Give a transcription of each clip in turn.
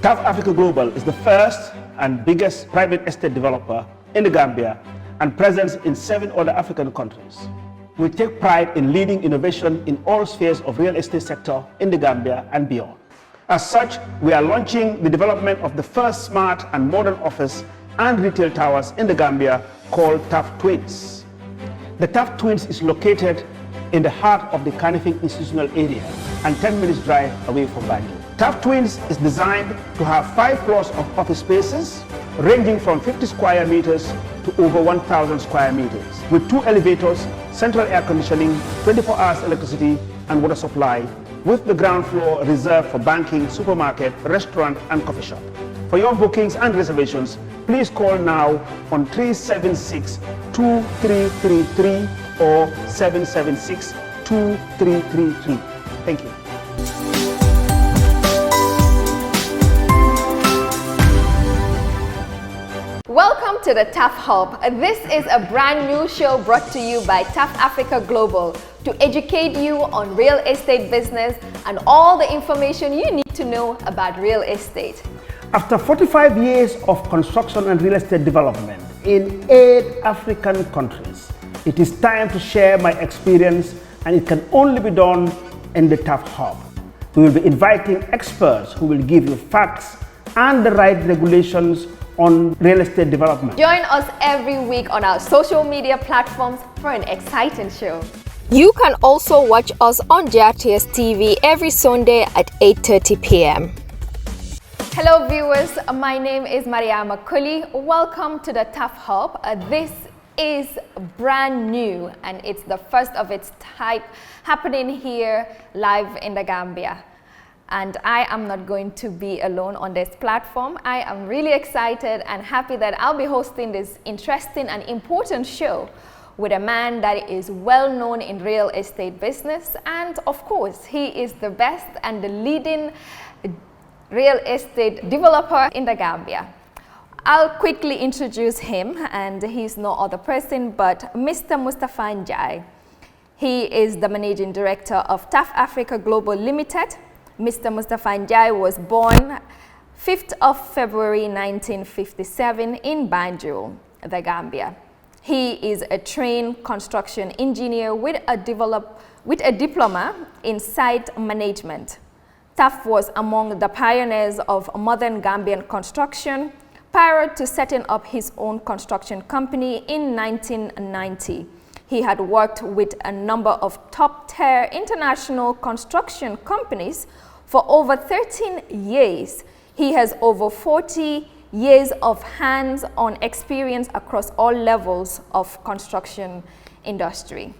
TAF Africa Global is the first and biggest private estate developer in the Gambia and present in 7 other African countries. We take pride in leading innovation in all spheres of real estate sector in the Gambia and beyond. As such, we are launching the development of the first smart and modern office and retail towers in the Gambia called TAF Twins. The TAF Twins is located in the heart of the Kanifing institutional area and 10 minutes drive away from Banjul. TAF Twins is designed to have 5 floors of office spaces ranging from 50 square meters to over 1,000 square meters with 2 elevators, central air conditioning, 24 hours electricity and water supply, with the ground floor reserved for banking, supermarket, restaurant and coffee shop. For your bookings and reservations, please call now on 376-2333 or 776-2333. Thank you. Welcome to the Taff Hub. This is a brand new show brought to you by TAF Africa Global to educate you on real estate business and all the information you need to know about real estate. After 45 years of construction and real estate development in 8 African countries, it is time to share my experience, and it can only be done in the TAF Hub. We will be inviting experts who will give you facts and the right regulations on real estate development. Join us every week on our social media platforms for an exciting show. You can also watch us on GRTS TV every Sunday at 8:30 p.m. Hello viewers, my name is Mediva Mall. Welcome to the TAF Hub. This is brand new and it's the first of its type happening here live in the Gambia. And I am not going to be alone on this platform. I am really excited and happy that I'll be hosting this interesting and important show with a man that is well known in real estate business, and of course he is the best and the leading real estate developer in the Gambia. I'll quickly introduce him, and he's no other person but Mr. Mustapha Njie. He is the managing director of TAF Africa Global Limited. Mr. Mustapha Njie was born 5th of February 1957 in Banjul, the Gambia. He is a trained construction engineer with a diploma in site management. Taff was among the pioneers of modern Gambian construction prior to setting up his own construction company in 1990. He had worked with a number of top-tier international construction companies for over 13 years. He has over 40 years of hands-on experience across all levels of construction industry.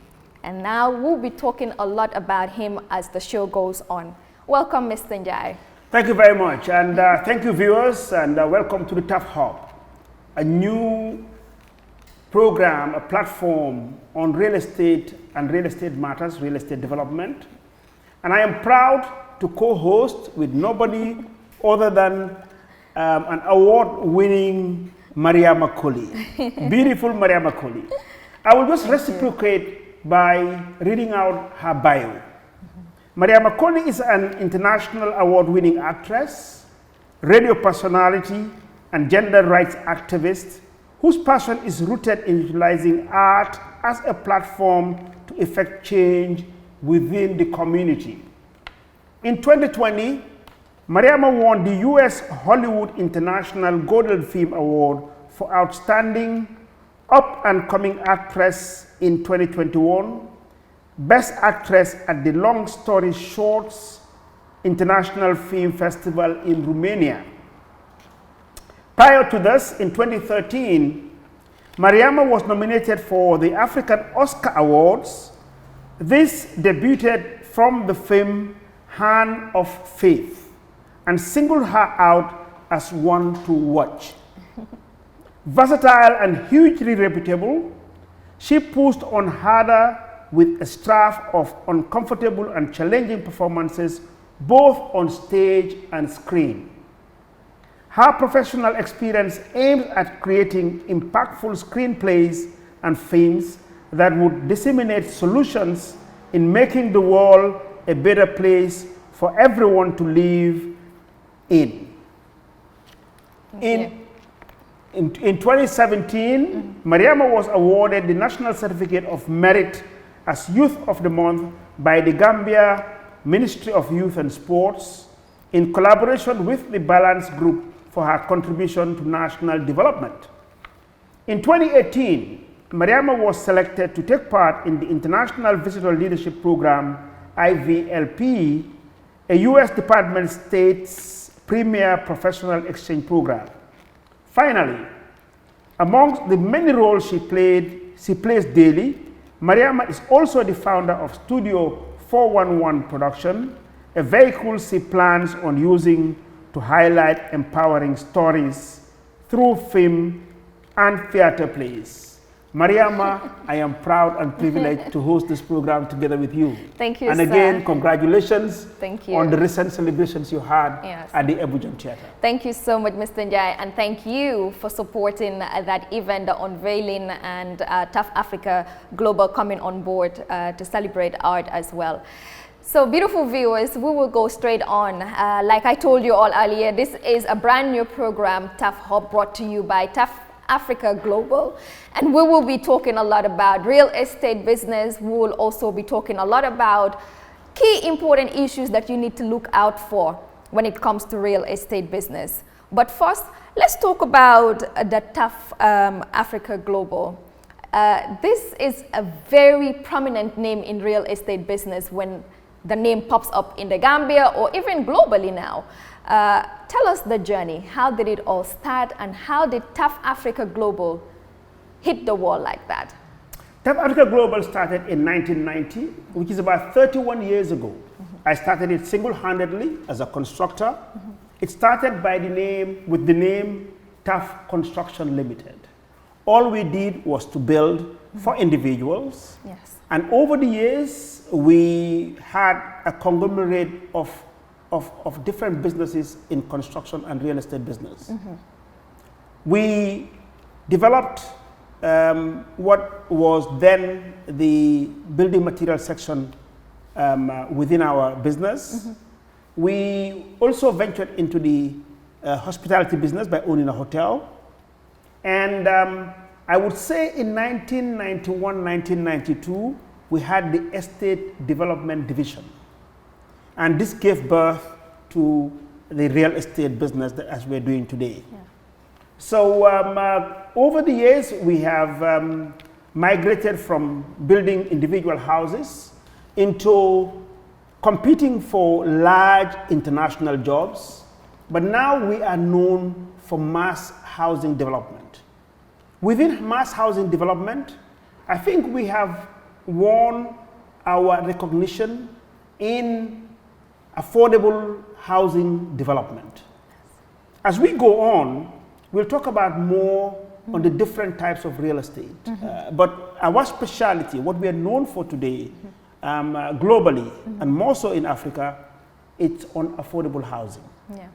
And now we'll be talking a lot about him as the show goes on. Welcome, Mr. Njie. Thank you very much, and thank you viewers, and welcome to the TAF Hub, a new program, a platform on real estate and real estate matters, real estate development. And I am proud to co-host with nobody other than an award-winning Mediva Mall. Beautiful Mediva Mall. I will just reciprocate by reading out her bio. Mediva Mall is an international award-winning actress, radio personality, and gender rights activist whose passion is rooted in utilizing art as a platform to effect change within the community. In 2020, Mediva won the U.S. Hollywood International Golden Film Award for Outstanding Up-and-Coming Actress in 2021, Best Actress at the Long Story Shorts International Film Festival in Romania. Prior to this, in 2013, Mediva was nominated for the African Oscar Awards. This debuted from the film Hand of Faith and singled her out as one to watch. Versatile and hugely reputable, she pushed on harder with a strife of uncomfortable and challenging performances both on stage and screen. Her professional experience aims at creating impactful screenplays and films that would disseminate solutions in making the world a better place for everyone to live in. In 2017, Mariama was awarded the National Certificate of Merit as Youth of the Month by the Gambia Ministry of Youth and Sports in collaboration with the Balance Group for her contribution to national development. In 2018, Mariama was selected to take part in the International Visitor Leadership Program, IVLP, a U.S. Department of State's premier professional exchange program. Finally, amongst the many roles she plays daily, Mariama is also the founder of Studio 411 Production, a vehicle she plans on using to highlight empowering stories through film and theater plays. Mariama, I am proud and privileged to host this program together with you. Thank you, and again, congratulations on the recent celebrations you had at the Abuja Theatre. Thank you so much, Mr. Njie, and thank you for supporting that event, the unveiling, and TAF Africa Global coming on board to celebrate art as well. So beautiful viewers, we will go straight on. Like I told you all earlier, this is a brand new program, TAF Hub, brought to you by TAF Africa Global, and we will be talking a lot about real estate business. We will also be talking a lot about key important issues that you need to look out for when it comes to real estate business. But first, let's talk about the TAF Africa Global. This is a very prominent name in real estate business when the name pops up in the Gambia or even globally now. Tell us the journey. How did it all start, and how did TAF Africa Global hit the wall like that? TAF Africa Global started in 1990, which is about 31 years ago. I started it single-handedly as a constructor. It started with the name TAF Construction Limited. All we did was to build for individuals. Yes. And over the years, we had a conglomerate of different businesses in construction and real estate business. We developed what was then the building material section within our business. We also ventured into the hospitality business by owning a hotel. And I would say in 1991, 1992, we had the estate development division. And this gave birth to the real estate business as we're doing today. Yeah. So over the years, we have migrated from building individual houses into competing for large international jobs. But now we are known for mass housing development. Within mass housing development, I think we have won our recognition in affordable housing development. As we go on, we'll talk about more on the different types of real estate. But our specialty, what we are known for today, globally, and more so in Africa, it's on affordable housing. Yeah.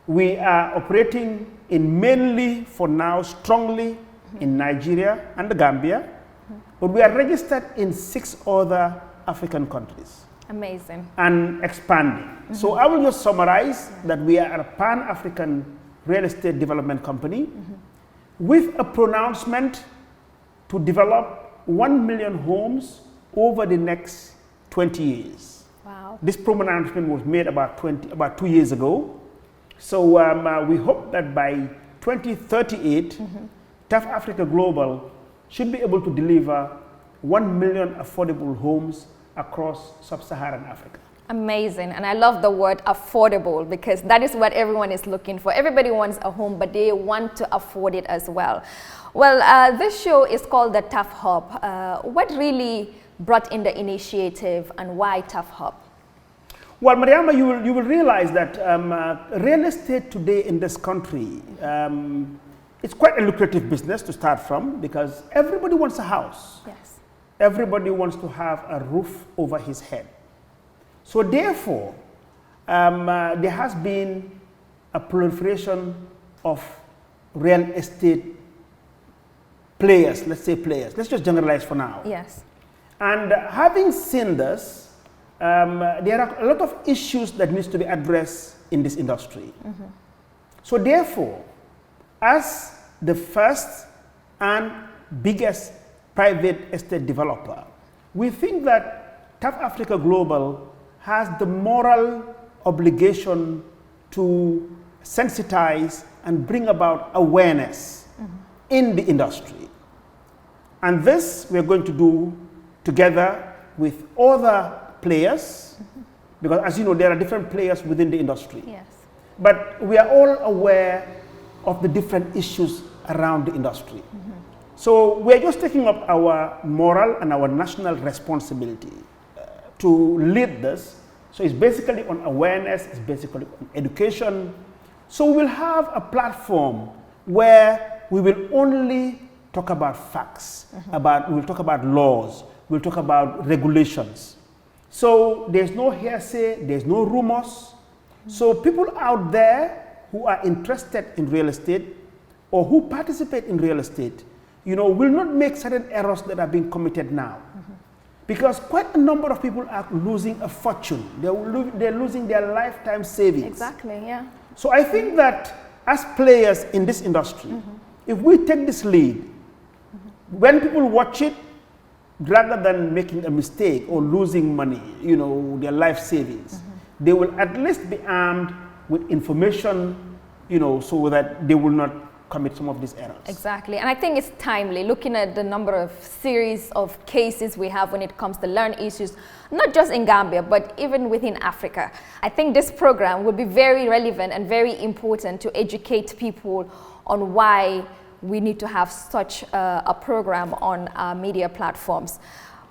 We are operating in mainly, for now, strongly in Nigeria and the Gambia, but we are registered in 6 other African countries. Amazing. And expanding. So I will just summarize that we are a Pan-African real estate development company with a pronouncement to develop 1 million homes over the next 20 years. Wow. This pronouncement was made about 2 years ago. So we hope that by 2038, TAF Africa Global should be able to deliver 1 million affordable homes across sub-Saharan Africa. Amazing. And I love the word affordable, because that is what everyone is looking for. Everybody wants a home, but they want to afford it as well. Well, this show is called the TAF Hub. What really brought in the initiative, and why TAF Hub? Well, Mariama, you will realize that real estate today in this country, it's quite a lucrative business to start from, because everybody wants a house. Yes. Everybody wants to have a roof over his head. So therefore, there has been a proliferation of real estate players, let's say players. Let's just generalize for now. Yes. And having seen this, there are a lot of issues that needs to be addressed in this industry. So therefore, as the first and biggest private estate developer, we think that TAF Africa Global has the moral obligation to sensitize and bring about awareness in the industry. And this we're going to do together with other players, because as you know, there are different players within the industry. Yes. But we are all aware of the different issues around the industry. So we're just taking up our moral and our national responsibility to lead this. So it's basically on awareness, it's basically on education. So we'll have a platform where we will only talk about facts, we'll talk about laws, we'll talk about regulations. So there's no hearsay, there's no rumors. So people out there who are interested in real estate or who participate in real estate, you know, will not make certain errors that are being committed now. Because quite a number of people are losing a fortune. They're losing their lifetime savings. Exactly, yeah. So I think that as players in this industry, if we take this lead, when people watch it, rather than making a mistake or losing money, you know, their life savings, they will at least be armed with information, you know, so that they will not commit some of these errors. Exactly, and I think it's timely, looking at the number of series of cases we have when it comes to land issues, not just in Gambia, but even within Africa. I think this program will be very relevant and very important to educate people on why we need to have such a program on our media platforms.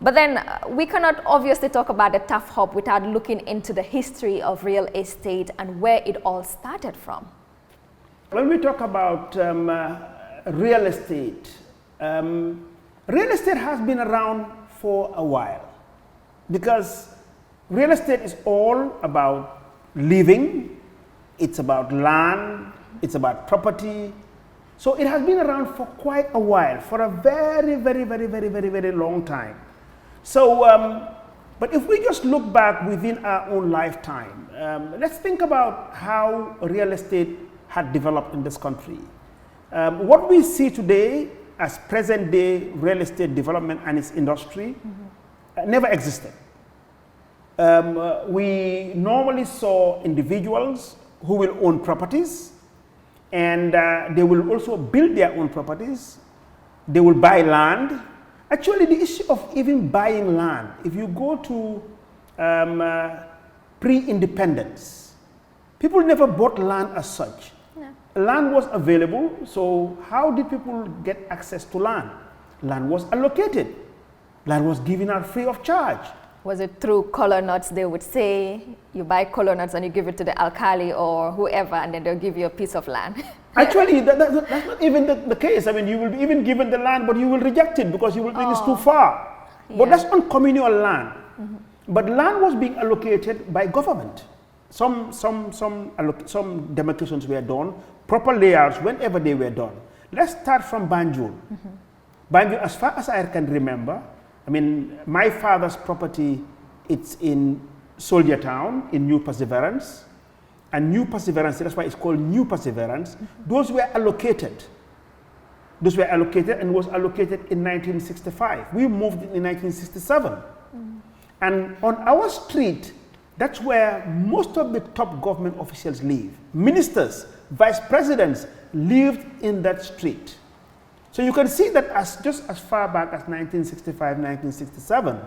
But then we cannot obviously talk about the Taff Hub without looking into the history of real estate and where it all started from. When we talk about real estate has been around for a while, because real estate is all about living, it's about land, it's about property. So it has been around for quite a while, for a very, very, very, very, very, very long time. So, but if we just look back within our own lifetime, let's think about how real estate had developed in this country. What we see today as present day real estate development and its industry never existed. We normally saw individuals who will own properties, and they will also build their own properties. They will buy land. Actually, the issue of even buying land, if you go to pre-independence, people never bought land as such. No. Land was available, so how did people get access to land? Land was allocated. Land was given out free of charge. Was it through color nuts? They would say you buy color nuts and you give it to the alkali or whoever, and then they'll give you a piece of land. Actually, that's not even the case. I mean, you will be even given the land, but you will reject it because you will think it's too far. Yeah. But that's on communal land. But land was being allocated by government. Some demarcations were done, proper layouts whenever they were done. Let's start from Banjul. Banjul, as far as I can remember, I mean, my father's property, it's in Soldier Town in New Perseverance. And New Perseverance, that's why it's called New Perseverance. Those were allocated. Those were allocated and was allocated in 1965. We moved in 1967. And on our street, that's where most of the top government officials live. Ministers, vice presidents lived in that street. So you can see that just as far back as 1965, 1967,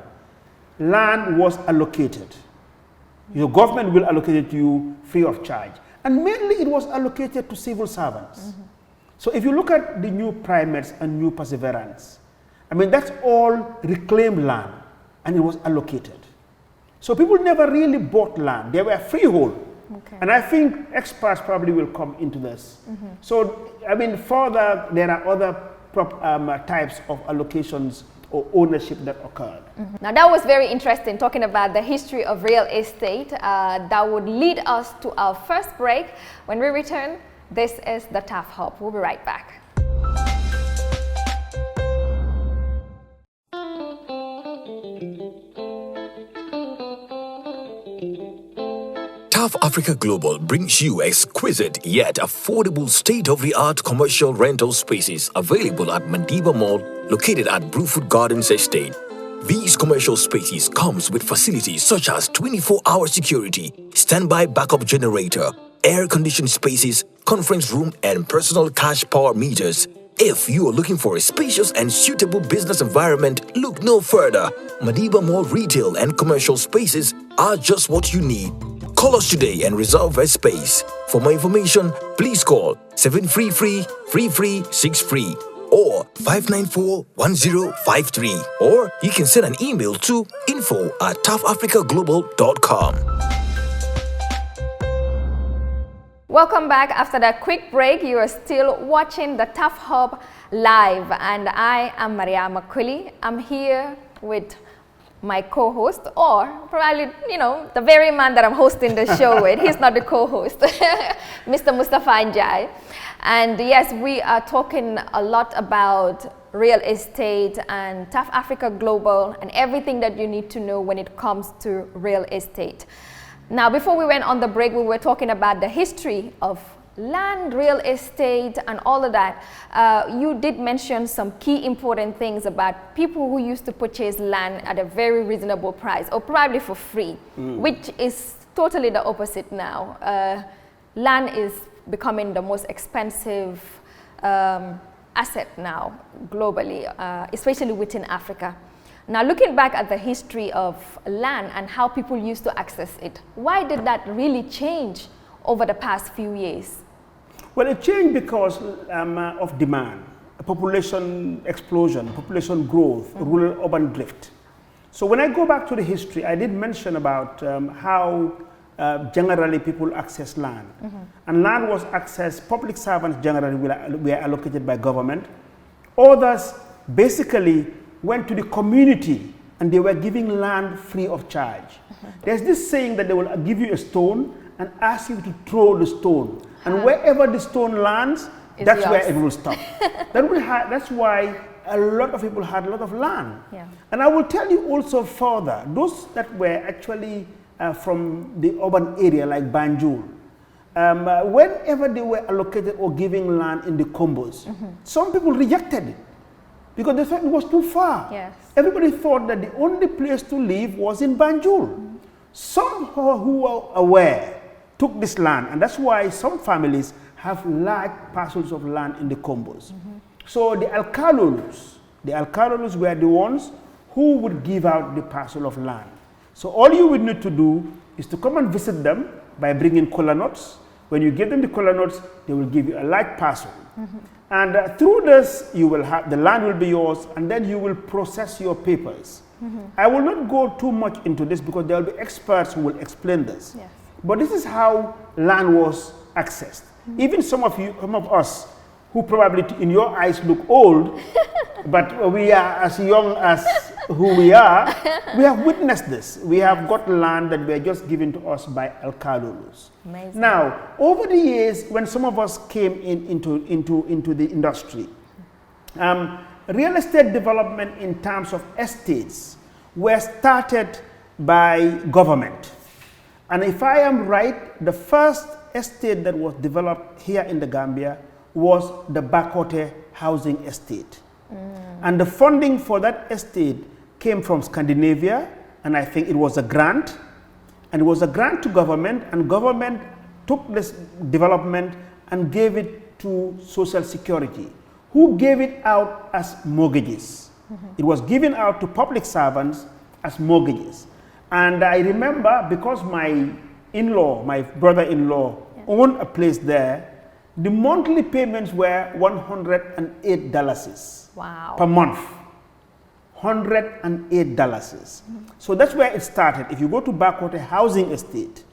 land was allocated. Your government will allocate it to you free of charge. And mainly it was allocated to civil servants. So if you look at the New Primates and New Perseverance, I mean, that's all reclaimed land, and it was allocated. So people never really bought land. They were freehold. Okay. And I think experts probably will come into this. So, I mean, further, there are other types of allocations or ownership that occurred. Now that was very interesting, talking about the history of real estate. That would lead us to our first break. When we return, this is the Taff Hub. We'll be right back. TAF Africa Global brings you exquisite yet affordable state-of-the-art commercial rental spaces available at Mediva Mall, located at Brewfoot Gardens Estate. These commercial spaces comes with facilities such as 24-hour security, standby backup generator, air-conditioned spaces, conference room, and personal cash power meters. If you are looking for a spacious and suitable business environment, look no further. Mediva Mall retail and commercial spaces are just what you need. Call us today and reserve a space. For more information, please call 733-3363 or 594-1053, or you can send an email to info@taffafricaglobal.com. Welcome back. After that quick break, you are still watching the Taff Hub live, and I am Mariama Kuli. I'm here with my co-host, or probably, you know, the very man that I'm hosting the show with. He's not the co-host, Mr. Mustapha Njie. And yes, we are talking a lot about real estate and TAF Africa Global and everything that you need to know when it comes to real estate. Now, before we went on the break, we were talking about the history of land, real estate, and all of that. You did mention some key important things about people who used to purchase land at a very reasonable price, or probably for free, which is totally the opposite now. Land is becoming the most expensive asset now globally, especially within Africa. Now, looking back at the history of land and how people used to access it, why did that really change over the past few years? Well, it changed because of demand, population explosion, population growth, rural-urban drift. So when I go back to the history, I did mention about how generally people access land. And land was accessed, public servants generally were allocated by government. Others basically went to the community and they were giving land free of charge. There's this saying that they will give you a stone and ask you to throw the stone. And wherever the stone lands, that's where it will stop. That's why a lot of people had a lot of land. Yeah. And I will tell you also further, those that were actually from the urban area like Banjul, whenever they were allocated or giving land in the combos, some people rejected it because they thought it was too far. Yes. Everybody thought that the only place to live was in Banjul. Some who were aware took this land, and that's why some families have large parcels of land in the combos. So the alcalolus were the ones who would give out the parcel of land. So all you would need to do is to come and visit them by bringing kola nuts. When you give them the kola nuts, they will give you a large parcel. And through this, you will have, the land will be yours, and then you will process your papers. I will not go too much into this because there will be experts who will explain this. Yes. But this is how land was accessed. Even some of us, who probably in your eyes look old, but we are as young as who we are, we have witnessed this. We have got land that were just given to us by alcalolus. Now, over the years, when some of us came into the industry, real estate development in terms of estates were started by government. And if I am right, the first estate that was developed here in the Gambia was the Bakote housing estate. And the funding for that estate came from Scandinavia, and I think it was a grant. And it was a grant to government, and government took this development and gave it to Social Security, who gave it out as mortgages. It was given out to public servants as mortgages. And I remember, because my in-law, my brother-in-law, owned a place there, the monthly payments were $108 per month. $108. So that's where it started. If you go to Bakote Housing Estate,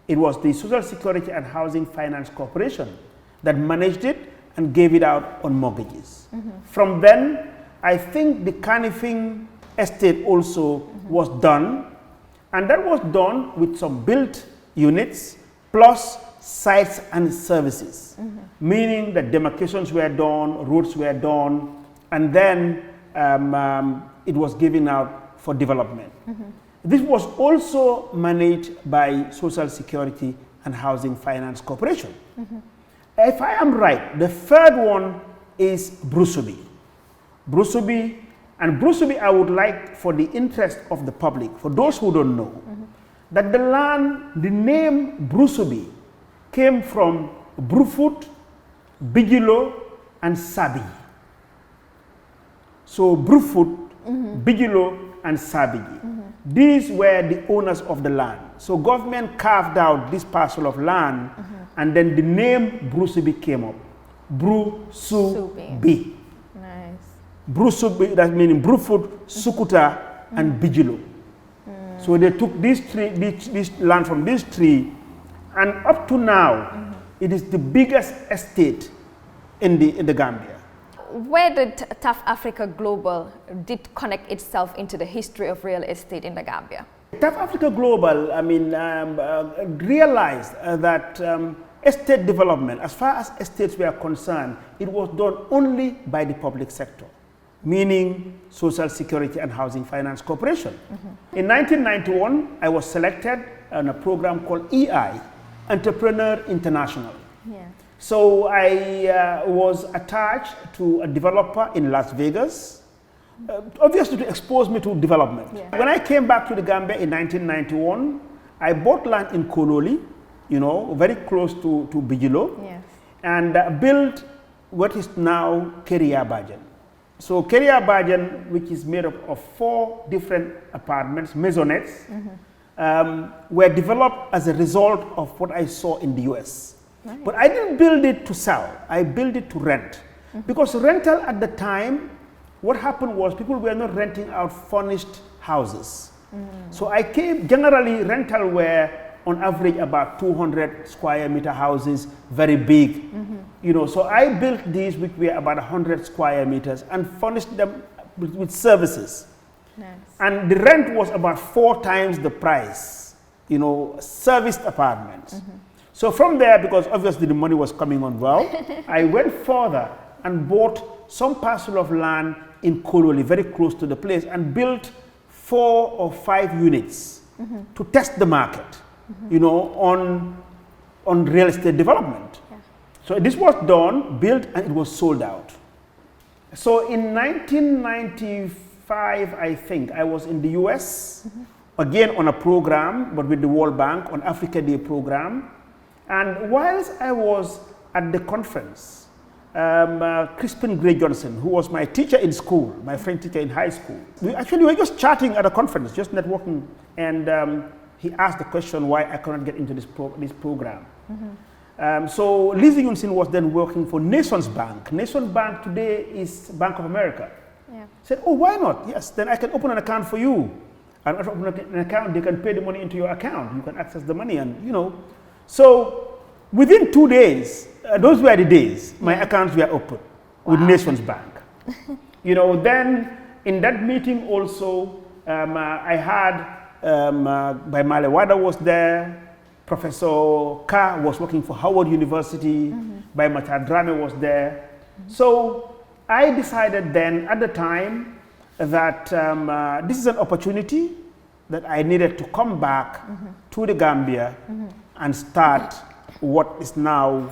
it was the Social Security and Housing Finance Corporation that managed it and gave it out on mortgages. From then, I think the Canifing Estate also was done, and that was done with some built units plus sites and services, meaning that demarcations were done, roads were done, and then it was given out for development. This was also managed by Social Security and Housing Finance Corporation. If I am right, the third one is Brusubi. And Brusubi, I would like, for the interest of the public, for those who don't know, that the name Brusubi came from Brufut, Bijilo, and Sabi. So Brufut, Bijilo, and Sabiji. These were the owners of the land. So government carved out this parcel of land, and then the name Brusubi came up. Brusubi. Nice. Brusubi, that meaning Brufut, Sukuta, and Bijilo. So they took this land from this tree, and up to now, it is the biggest estate in the Gambia. Where did TAF Africa Global connect itself into the history of real estate in the Gambia? TAF Africa Global, I mean, realized that estate development, as far as estates were concerned, it was done only by the public sector, meaning Social Security and Housing Finance Corporation. In 1991, I was selected on a program called EI, Entrepreneur International. Yeah. So I was attached to a developer in Las Vegas, obviously to expose me to development. Yeah. When I came back to the Gambia in 1991, I bought land in Kololi, you know, very close to Bijilo, Yes. and built what is now Keria Bajan. So Keria Bajan, which is made up of 4 different apartments, maisonettes, were developed as a result of what I saw in the US. Nice. But I didn't build it to sell, I built it to rent. Because rental at the time, what happened was people were not renting out furnished houses. So I came, generally rental were on average about 200 square meter houses, very big. You know, so I built these which were about 100 square meters and furnished them with services. Nice. And the rent was about 4 times the price, you know, serviced apartments. So from there, because obviously the money was coming on well, I went further and bought some parcel of land in Kololi, very close to the place, and built 4 or 5 units to test the market, you know, on real estate development. Yeah. So this was done, built, and it was sold out. So in 1995, I think, I was in the US, again on a program, but with the World Bank, on Africa Day program. And whilst I was at the conference, Crispin Gray Johnson, who was my teacher in school, my French teacher in high school, we actually were just chatting at a conference, just networking, and he asked the question why I could not get into this program. So Lizzie Yunsin was then working for Nations Bank. Nations Bank today is Bank of America. Yeah. Said, oh, why not? Yes, then I can open an account for you. And after opening an account, they can pay the money into your account. You can access the money, and you know. So within 2 days, those were the days, my accounts were open with Nations Bank. You know, then in that meeting also, I had, by Malewada was there, Professor Ka was working for Howard University, by Matadrame was there. So I decided then at the time that this is an opportunity that I needed to come back to the Gambia and start what is now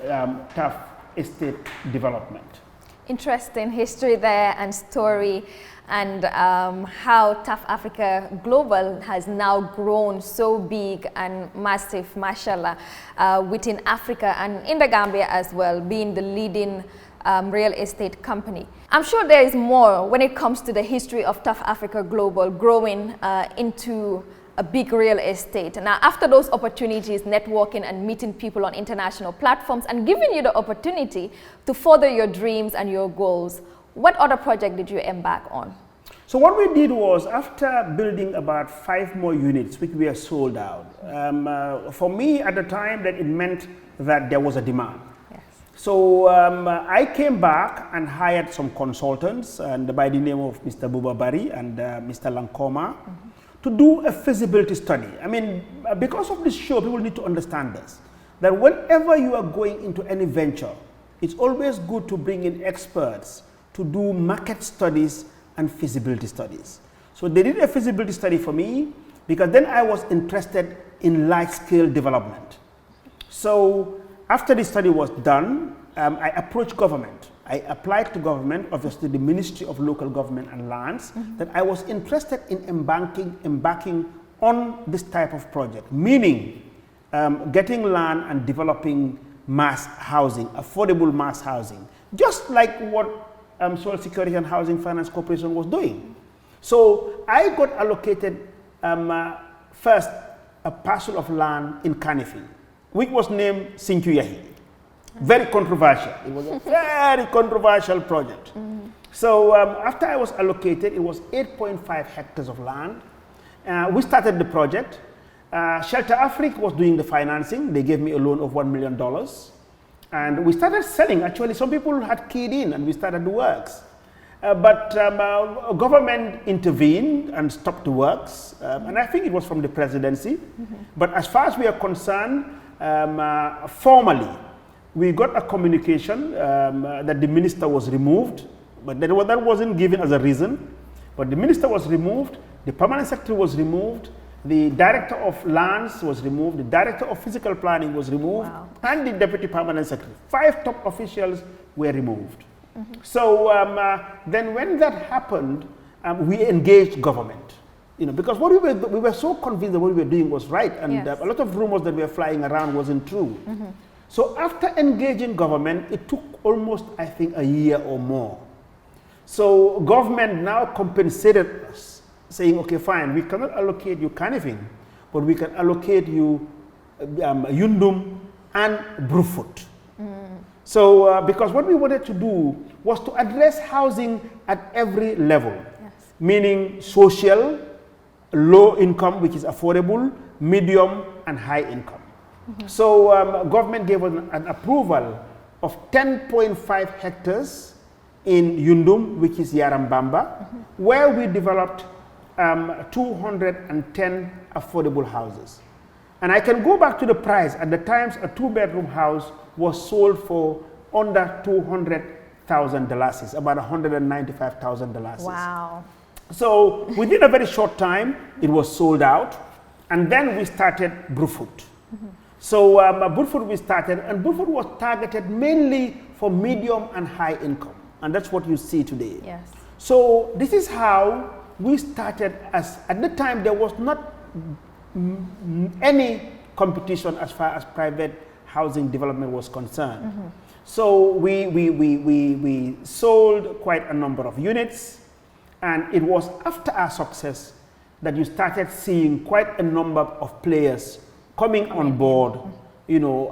TAF Estate Development. Interesting history there and story, and how TAF Africa Global has now grown so big and massive, mashallah, within Africa and in the Gambia as well, being the leading real estate company. I'm sure there is more when it comes to the history of TAF Africa Global growing into a big real estate. Now, after those opportunities, networking and meeting people on international platforms and giving you the opportunity to further your dreams and your goals, what other project did you embark on? So what we did was, after building about 5 more units, which were sold out, for me at the time, that it meant that there was a demand. Yes. So I came back and hired some consultants, and by the name of Mr. Buba Bari and Mr. Lankoma, to do a feasibility study. I mean, because of this show, people need to understand this, that whenever you are going into any venture, it's always good to bring in experts to do market studies and feasibility studies. So they did a feasibility study for me because then I was interested in large-scale development. So after the study was done, I approached government. I applied to government, obviously the Ministry of Local Government and Lands, that I was interested in embarking on this type of project, meaning getting land and developing mass housing, affordable mass housing, just like what Social Security and Housing Finance Corporation was doing. So I got allocated first a parcel of land in Kanifing, which was named Sinkuyahi. Very controversial. It was a very controversial project. So after I was allocated, it was 8.5 hectares of land. We started the project. Shelter Africa was doing the financing. They gave me a loan of $1 million. And we started selling. Actually, some people had keyed in and we started the works. But government intervened and stopped the works. And I think it was from the presidency. But as far as we are concerned, formally, we got a communication that the minister was removed, but that wasn't given as a reason. But the minister was removed, the permanent secretary was removed, the director of lands was removed, the director of physical planning was removed, and the deputy permanent secretary. 5 top officials were removed. So then when that happened, we engaged government. Because what we were so convinced that what we were doing was right, and a lot of rumors that were flying around wasn't true. So after engaging government, it took almost, I think, a year or more. So government now compensated us, saying, okay, fine, we cannot allocate you Kanifing, but we can allocate you Yundum and Brufut. So because what we wanted to do was to address housing at every level, meaning social, low income, which is affordable, medium, and high income. So government gave us an approval of 10.5 hectares in Yundum, which is Yarambamba, where we developed 210 affordable houses. And I can go back to the price. At the times, a 2-bedroom house was sold for under $200,000, about $195,000. Wow. So within a very short time, it was sold out. And then we started Brufut. So Brufut we started, and Brufut was targeted mainly for medium and high income. And that's what you see today. Yes. So this is how we started. At the time, there was not any competition as far as private housing development was concerned. So we sold quite a number of units, and it was after our success that you started seeing quite a number of players coming on board,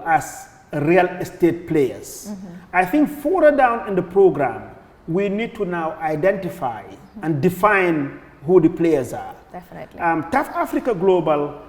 as real estate players. I think further down in the program, we need to now identify and define who the players are. Definitely. TAF Africa Global,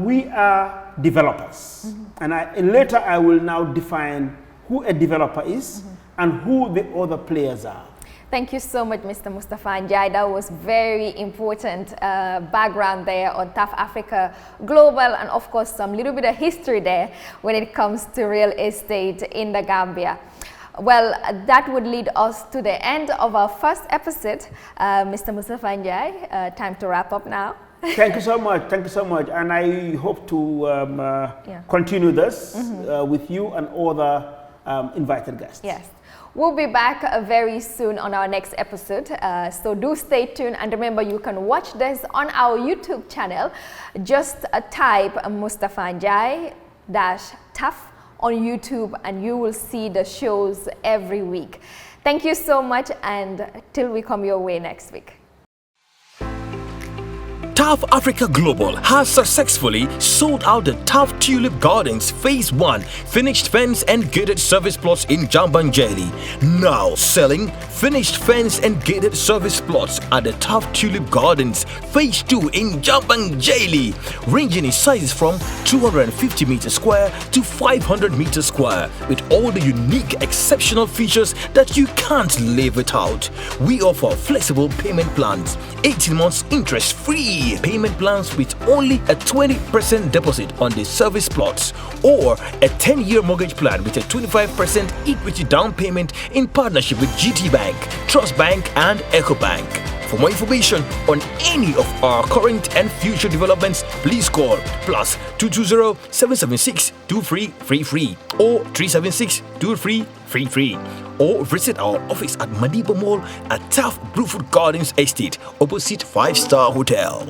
we are developers. And later I will now define who a developer is and who the other players are. Thank you so much, Mr. Mustapha Njie. That was very important background there on TAF Africa Global, and of course some little bit of history there when it comes to real estate in the Gambia. Well, that would lead us to the end of our first episode. Mr. Mustapha Njie, time to wrap up now. Thank you so much. Thank you so much. And I hope to continue this with you and other invited guests. Yes. We'll be back very soon on our next episode, so do stay tuned, and remember you can watch this on our YouTube channel. Just type Mustapha Njie -TAF on YouTube and you will see the shows every week. Thank you so much, and till we come your way next week. TAF Africa Global has successfully sold out the TAF Tulip Gardens Phase 1 finished fence and gated service plots in Njie. Now selling finished fence and gated service plots at the TAF Tulip Gardens Phase 2 in Njie, ranging in sizes from 250 meters square to 500 meters square, with all the unique exceptional features that you can't live without. We offer flexible payment plans, 18 months interest free payment plans with only a 20% deposit on the service plots, or a 10-year mortgage plan with a 25% equity down payment in partnership with GT Bank, Trust Bank and Eco Bank. For more information on any of our current and future developments, please call +220 776 2333 or 376 2333, or visit our office at Mediva Mall at Taff Gardens Estate, opposite 5-Star Hotel.